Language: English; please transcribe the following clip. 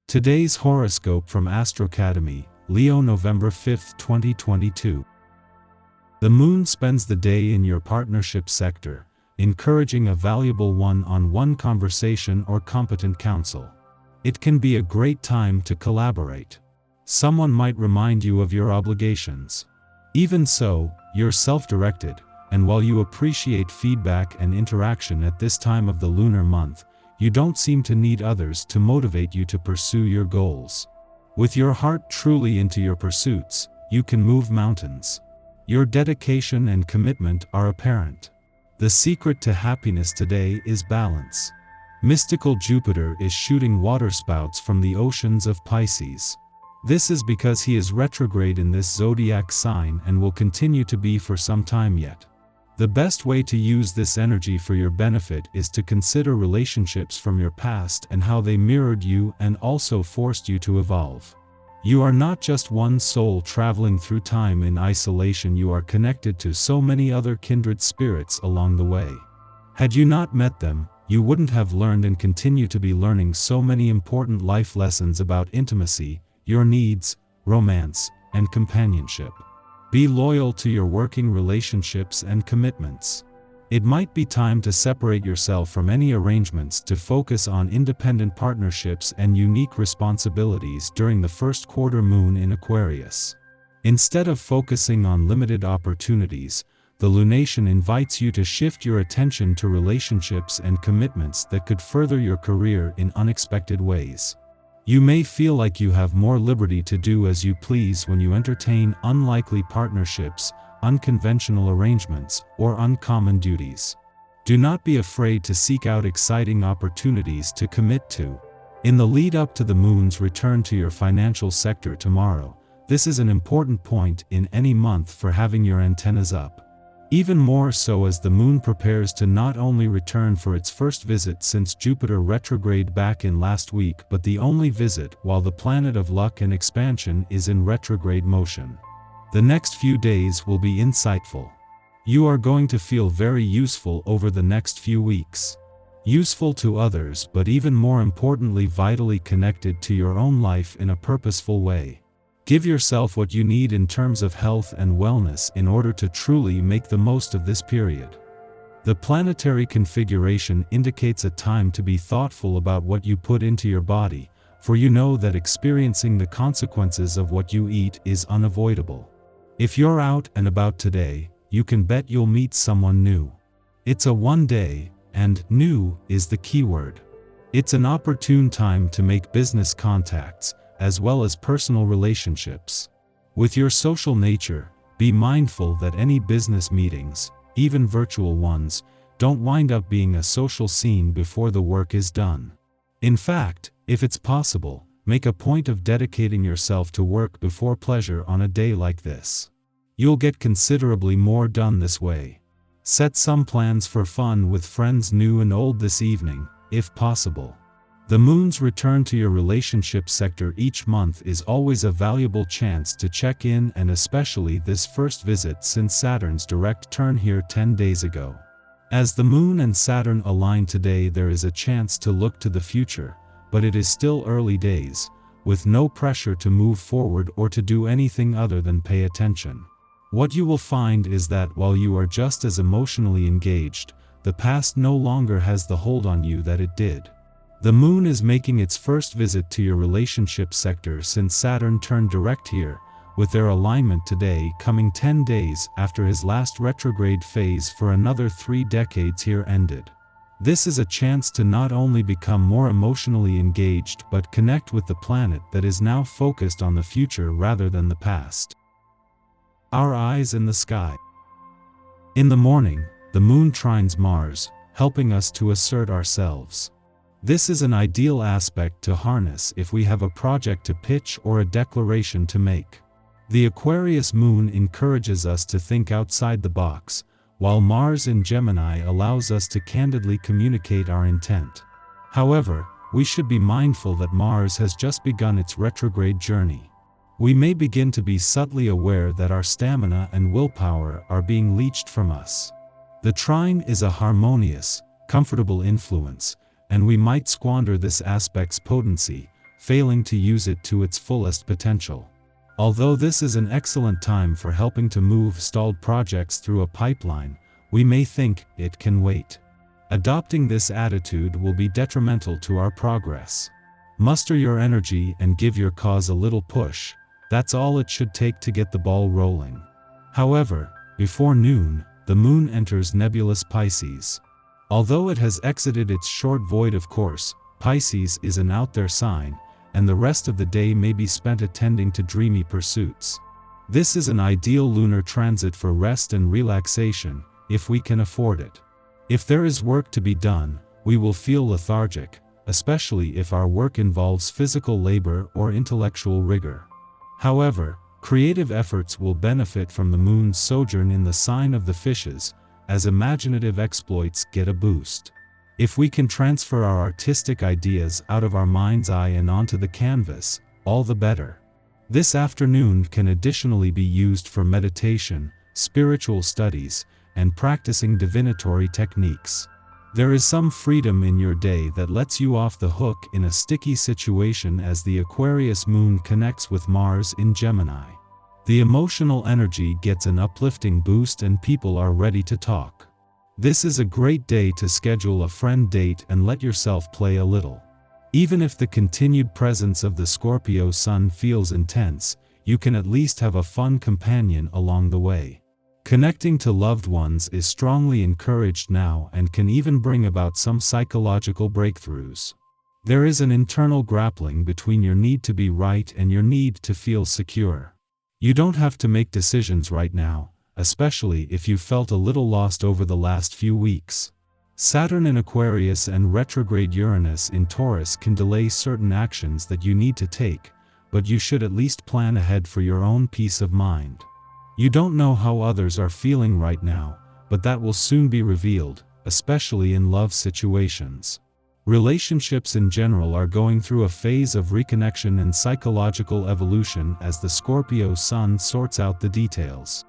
Today's horoscope from Astrocademy, Leo November 5, 2022. The moon spends the day in your partnership sector, encouraging a valuable one-on-one conversation or competent counsel. It can be a great time to collaborate. Someone might remind you of your obligations. Even so, you're self-directed, and while you appreciate feedback and interaction at this time of the lunar month, you don't seem to need others to motivate you to pursue your goals. With your heart truly into your pursuits, you can move mountains. Your dedication and commitment are apparent. The secret to happiness today is balance. Mystical Jupiter is shooting waterspouts from the oceans of Pisces. This is because he is retrograde in this zodiac sign and will continue to be for some time yet. The best way to use this energy for your benefit is to consider relationships from your past and how they mirrored you and also forced you to evolve. You are not just one soul traveling through time in isolation, you are connected to so many other kindred spirits along the way. Had you not met them, you wouldn't have learned and continue to be learning so many important life lessons about intimacy, your needs, romance, and companionship. Be loyal to your working relationships and commitments. It might be time to separate yourself from any arrangements to focus on independent partnerships and unique responsibilities during the first quarter moon in Aquarius. Instead of focusing on limited opportunities, the lunation invites you to shift your attention to relationships and commitments that could further your career in unexpected ways. You may feel like you have more liberty to do as you please when you entertain unlikely partnerships, unconventional arrangements, or uncommon duties. Do not be afraid to seek out exciting opportunities to commit to. In the lead up to the moon's return to your financial sector tomorrow, this is an important point in any month for having your antennas up. Even more so as the moon prepares to not only return for its first visit since Jupiter retrograde back in last week, but the only visit while the planet of luck and expansion is in retrograde motion. The next few days will be insightful. You are going to feel very useful over the next few weeks. Useful to others, but even more importantly vitally connected to your own life in a purposeful way. Give yourself what you need in terms of health and wellness in order to truly make the most of this period. The planetary configuration indicates a time to be thoughtful about what you put into your body, for you know that experiencing the consequences of what you eat is unavoidable. If you're out and about today, you can bet you'll meet someone new. It's a one day, and new is the keyword. It's an opportune time to make business contacts, as well as personal relationships. With your social nature, be mindful that any business meetings, even virtual ones, don't wind up being a social scene before the work is done. In fact, if it's possible, make a point of dedicating yourself to work before pleasure on a day like this. You'll get considerably more done this way. Set some plans for fun with friends new and old this evening, if possible. The moon's return to your relationship sector each month is always a valuable chance to check in, and especially this first visit since Saturn's direct turn here 10 days ago. As the moon and Saturn align today, there is a chance to look to the future, but it is still early days, with no pressure to move forward or to do anything other than pay attention. What you will find is that while you are just as emotionally engaged, the past no longer has the hold on you that it did. The moon is making its first visit to your relationship sector since Saturn turned direct here, with their alignment today coming 10 days after his last retrograde phase for another 3 decades here ended. This is a chance to not only become more emotionally engaged but connect with the planet that is now focused on the future rather than the past. Our eyes in the sky. In the morning, the moon trines Mars, helping us to assert ourselves. This is an ideal aspect to harness if we have a project to pitch or a declaration to make. The Aquarius moon encourages us to think outside the box, while Mars in Gemini allows us to candidly communicate our intent. However, we should be mindful that Mars has just begun its retrograde journey. We may begin to be subtly aware that our stamina and willpower are being leached from us. The trine is a harmonious, comfortable influence, and we might squander this aspect's potency, failing to use it to its fullest potential. Although this is an excellent time for helping to move stalled projects through a pipeline, we may think it can wait. Adopting this attitude will be detrimental to our progress. Muster your energy and give your cause a little push. That's all it should take to get the ball rolling. However, before noon, the moon enters nebulous Pisces. Although it has exited its short void of course, Pisces is an out there sign, and the rest of the day may be spent attending to dreamy pursuits. This is an ideal lunar transit for rest and relaxation, if we can afford it. If there is work to be done, we will feel lethargic, especially if our work involves physical labor or intellectual rigor. However, creative efforts will benefit from the moon's sojourn in the sign of the fishes, as imaginative exploits get a boost. If we can transfer our artistic ideas out of our mind's eye and onto the canvas, all the better. This afternoon can additionally be used for meditation, spiritual studies, and practicing divinatory techniques. There is some freedom in your day that lets you off the hook in a sticky situation as the Aquarius moon connects with Mars in Gemini. The emotional energy gets an uplifting boost and people are ready to talk. This is a great day to schedule a friend date and let yourself play a little. Even if the continued presence of the Scorpio sun feels intense, you can at least have a fun companion along the way. Connecting to loved ones is strongly encouraged now and can even bring about some psychological breakthroughs. There is an internal grappling between your need to be right and your need to feel secure. You don't have to make decisions right now, especially if you felt a little lost over the last few weeks. Saturn in Aquarius and retrograde Uranus in Taurus can delay certain actions that you need to take, but you should at least plan ahead for your own peace of mind. You don't know how others are feeling right now, but that will soon be revealed, especially in love situations. Relationships in general are going through a phase of reconnection and psychological evolution as the Scorpio sun sorts out the details.